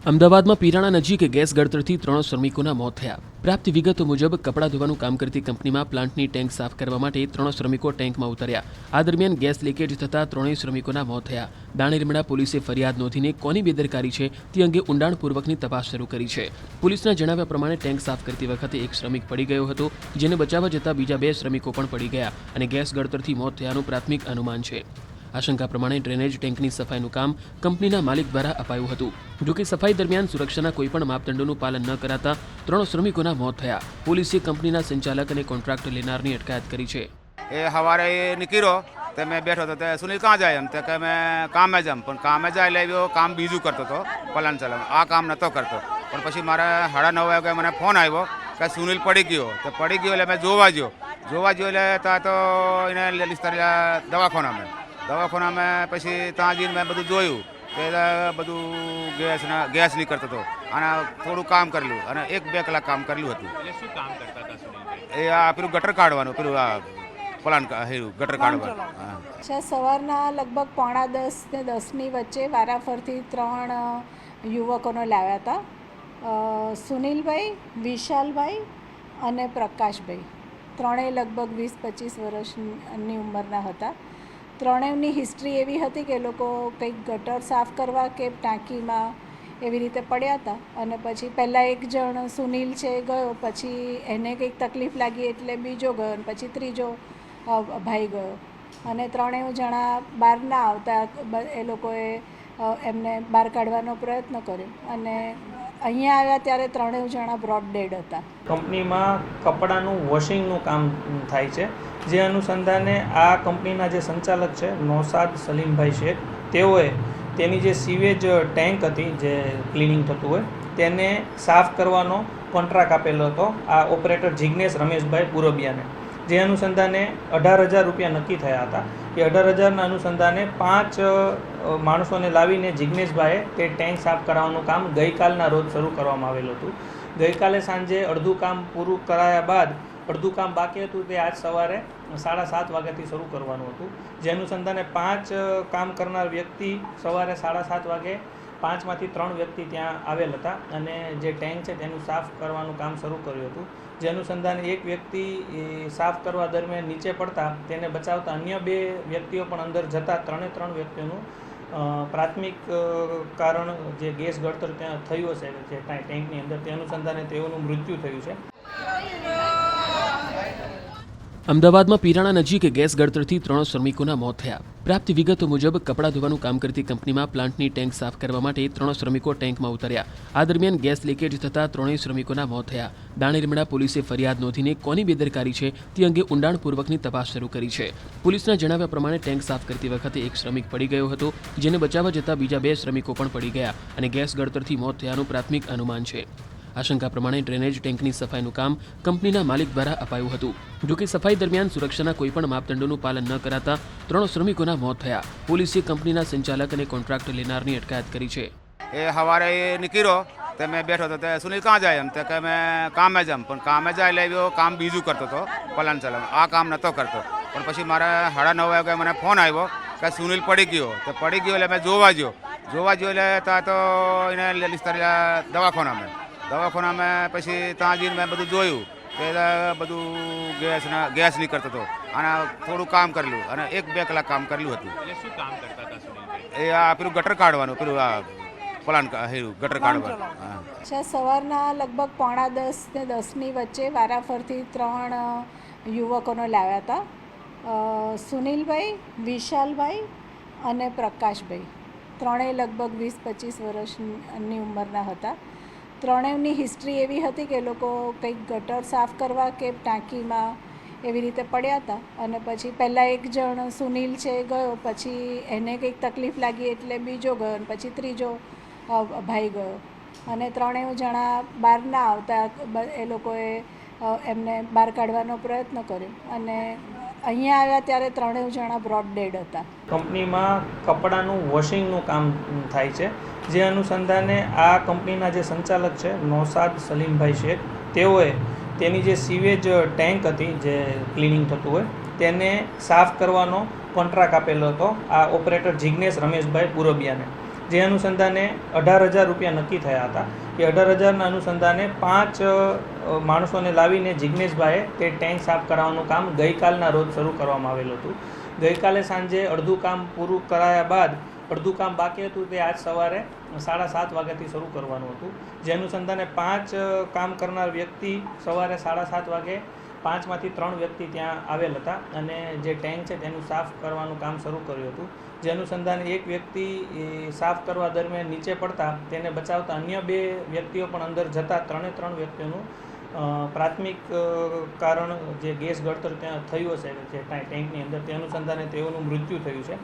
અમદાવાદમાં પીરાણા નજીક ગેસ ગળતરથી 3 શ્રમિકોના મોત થયા। પ્રાપ્ત વિગતો મુજબ કપડાં ધોવાનું કામ કરતી કંપનીમાં પ્લાન્ટની ટેન્ક સાફ કરવા માટે 3 શ્રમિકો ટેન્કમાં ઉતર્યા। આ દરમિયાન ગેસ લીકેજ થતાં 3 શ્રમિકોના મોત થયા। દાણીલીમડા પોલીસે ફરિયાદ નોંધીને કોની બેદરકારી છે તે અંગે ઊંડાણપૂર્વકની તપાસ શરૂ કરી છે। પોલીસના જણાવ્યા પ્રમાણે ટેન્ક સાફ કરતી વખતે એક શ્રમિક પડી ગયો હતો, જેને બચાવવા જતાં બીજા 2 શ્રમિકો પણ પડી ગયા અને ગેસ ગળતરથી મોત થયાનું પ્રાથમિક અનુમાન છે। આશંકા પ્રમાણે ડ્રેનેજ ટેન્કની સફાઈનું કામ કંપનીના માલિક દ્વારા અપાયું હતું। જોકે સફાઈ દરમિયાન સુરક્ષાના કોઈપણ માપદંડોનું પાલન ન કરાતા 3 શ્રમિકોના મોત થયા। પોલીસે કંપનીના સંચાલક અને કોન્ટ્રાક્ટ લેનારની અટકાયત કરી છે। એ સવારે નીકળ્યો તો મેં બેઠો હતો તે સુનિલ ક્યાં જાય એમ તો કે મેં કામે જામ, પણ કામે જાય એટલે કામ બીજું કરતો હતો, પલાન ચલાવ આ કામ નહોતો કરતો। પણ પછી મારે 9:30 વાગે મને ફોન આવ્યો કે સુનિલ પડી ગયો। તો પડી ગયો એટલે મેં જોવા ગયો એટલે ત્યાં તો એને દવાખાનામાં પછી ત્યાં જઈને મેં બધું જોયું કે બધું ગેસ નીકળતો હતો અને થોડું કામ કરેલું અને 1-2 કલાક કામ કરેલું હતું। શું કામ કરતા હતા સુનિલભાઈ? એ આ પેલું ગટર કાઢવાનું, પેલું આ પ્લાન ગટર કાઢવાનું। સવારના લગભગ 9:45 ને 10ની વચ્ચે વારાફરતી 3 યુવકોને લાવ્યા હતા, સુનિલભાઈ, વિશાલભાઈ અને પ્રકાશભાઈ। ત્રણેય લગભગ 20-25 વર્ષની ઉંમરના હતા। ત્રણેયની હિસ્ટ્રી એવી હતી કે લોકો કંઈક ગટર સાફ કરવા કે ટાંકીમાં એવી રીતે પડ્યા હતા અને પછી પહેલાં એક જણ સુનિલ છે ગયો, પછી એને કંઈક તકલીફ લાગી એટલે બીજો ગયો અને પછી ત્રીજો ભાઈ ગયો અને 3 જણા બહાર ના આવતા એ લોકોએ એમને બહાર કાઢવાનો પ્રયત્ન કર્યો અને અહીંયા આવ્યા ત્યારે 3 જણા બ્રોડ ડેડ હતા। કંપનીમાં કપડાનું વોશિંગનું કામ થાય છે, જે અનુસંધાને આ કંપનીના જે સંચાલક છે નૌશાદ સલીમભાઈ શેખ, તેઓએ તેની જે સીવેજ ટેન્ક હતી જે ક્લિનિંગ થતું હોય તેને સાફ કરવાનો કોન્ટ્રાક્ટ આપેલો હતો આ ઓપરેટર જિગ્નેશ રમેશભાઈ પુરબિયાને। જે અનુસંધાને 18,000 રૂપિયા નક્કી થયા હતા। એ 18,000ના અનુસંધાને 5 માણસોને લાવીને જિગ્નેશભાઈએ તે ટેન્ક સાફ કરાવવાનું કામ ગઈકાલના રોજ શરૂ કરવામાં આવેલું હતું। ગઈકાલે સાંજે અડધું કામ પૂરું કરાયા બાદ અડધું કામ બાકી હતું, તે આજ સવારે 7:30 વાગ્યાથી શરૂ કરવાનું હતું। જે અનુસંધાને 5 કામ કરનાર વ્યક્તિ સવારે 7:30 વાગે 5માંથી 3 વ્યક્તિ ત્યાં આવેલ હતા અને જે ટેન્ક છે તેનું સાફ કરવાનું કામ શરૂ કર્યું હતું। જે અનુસંધાને એક વ્યક્તિ સાફ કરવા દરમિયાન નીચે પડતા તેને બચાવતા અન્ય 2 વ્યક્તિઓ પણ અંદર જતા 3 વ્યક્તિઓનું પ્રાથમિક કારણ જે ગેસ ગળતર ત્યાં થયું હશે જે ટેન્કની અંદર, તે અનુસંધાને તેઓનું મૃત્યુ થયું છે। અમદાવાદમાં પીરાણા નજીક ગેસ ગળતરથી 3 શ્રમિકોના મોત થયા। પ્રાપ્ત વિગતો મુજબ કપડાં ધોવાનું કામ કરતી કંપનીમાં પ્લાન્ટની ટેન્ક સાફ કરવા માટે 3 શ્રમિકો ટેન્કમાં ઉતર્યા। આ દરમિયાન ગેસ લીકેજ થતાં 3 શ્રમિકોના મોત થયા। દાણીલીમડા પોલીસે ફરિયાદ નોંધીને કોની બેદરકારી છે તે અંગે ઊંડાણપૂર્વકની તપાસ શરૂ કરી છે। પોલીસના જણાવ્યા પ્રમાણે ટેન્ક સાફ કરતી વખતે એક શ્રમિક પડી ગયો હતો, જેને બચાવવા જતાં બીજા 2 શ્રમિકો પણ પડી ગયા અને ગેસ ગળતરથી મોત થયાનું પ્રાથમિક અનુમાન છે। આશંકા પ્રમાણે ડ્રેનેજ ટેન્કની સફાઈનું કામ કંપનીના માલિક દ્વારા અપાયું હતું। જોકે સફાઈ દરમિયાન સુરક્ષાના કોઈપણ માપદંડોનું પાલન ન કરાતા 3 શ્રમિકોના મોત થયા। પોલીસે કંપનીના સંચાલક અને કોન્ટ્રાક્ટ લેનારની અટકાયત કરી છે। એ સવારે નીકળ્યો તો મેં બેઠો હતો તે સુનિલ ક્યાં જાય એમ તો કે મેં કામે જામ, પણ કામે જાય એટલે કામ બીજું કરતો હતો, પલાન ચલાવ આ કામ નહોતો કરતો। પણ પછી મારે 9:30 વાગે મને ફોન આવ્યો કે સુનિલ પડી ગયો। તો પડી ગયો એટલે મેં જોવા ગયો એટલે ત્યાં તો એને દવાખાનામાં પછી ત્યાં જઈને મેં બધું જોયું કે બધું ગેસ નીકળતો હતો અને થોડું કામ કરેલું અને 1-2 કલાક કામ કરેલું હતું। શું કામ કરતા હતા સુનિલભાઈ? એ આ પેલું ગટર કાઢવાનું, પેલું આ પ્લાન ગટર કાઢવાનું। સવારના લગભગ 9:45 ને 10ની વચ્ચે વારાફરતી 3 યુવકોને લાવ્યા હતા, સુનિલભાઈ, વિશાલભાઈ અને પ્રકાશભાઈ। ત્રણેય લગભગ 20-25 વર્ષની ઉંમરના હતા। ત્રણેયની હિસ્ટ્રી એવી હતી કે લોકો કંઈક ગટર સાફ કરવા કે ટાંકીમાં એવી રીતે પડ્યા હતા અને પછી પહેલાં એક જણ સુનિલ છે ગયો, પછી એને કંઈક તકલીફ લાગી એટલે બીજો ગયો અને પછી ત્રીજો ભાઈ ગયો અને 3 જણા બહાર ના આવતા એ લોકોએ એમને બહાર કાઢવાનો પ્રયત્ન કર્યો અને અહીંયા આવ્યા ત્યારે 3 જણા બ્રોડ ડેડ હતા। કંપનીમાં કપડાનું વોશિંગનું કામ થાય છે, જે અનુસંધાને આ કંપનીના જે સંચાલક છે નૌશાદ સલીમભાઈ શેખ, તેઓએ તેની જે સીવેજ ટેન્ક હતી જે ક્લિનિંગ થતું હોય તેને સાફ કરવાનો કોન્ટ્રાક્ટ આપેલો હતો આ ઓપરેટર જિગ્નેશ રમેશભાઈ પુરબિયાને। જે અનુસંધાને 18,000 રૂપિયા નક્કી થયા હતા. એ 18,000ના અનુસંધાને 5 માણસોને લાવીને જિજ્ઞેશભાઈએ તે ટેન્ક સાફ કરાવવાનું કામ ગઈકાલના રોજ શરૂ કરવામાં આવેલું હતું. ગઈકાલે સાંજે અડધું કામ પૂરું કરાયા બાદ અડધું કામ બાકી હતું તે આજ સવારે 7:30 વાગ્યાથી શરૂ કરવાનું હતું. જે અનુસંધાને 5 કામ કરનાર વ્યક્તિ સવારે 7:30 વાગે 5માંથી 3 વ્યક્તિ ત્યાં આવેલ હતા અને જે ટેન્ક છે તેનું સાફ કરવાનું કામ શરૂ કર્યું હતું. જે અનુસંધાને એક વ્યક્તિ સાફ કરવા દરમિયાન નીચે પડતા તેને બચાવતા અન્ય 2 વ્યક્તિઓ પણ અંદર જતા 3 વ્યક્તિઓનું પ્રાથમિક કારણ જે ગેસ ગળતર ત્યાં થયું હશે જે ટેન્કની અંદર તે અનુસંધાને તેઓનું મૃત્યુ થયું છે.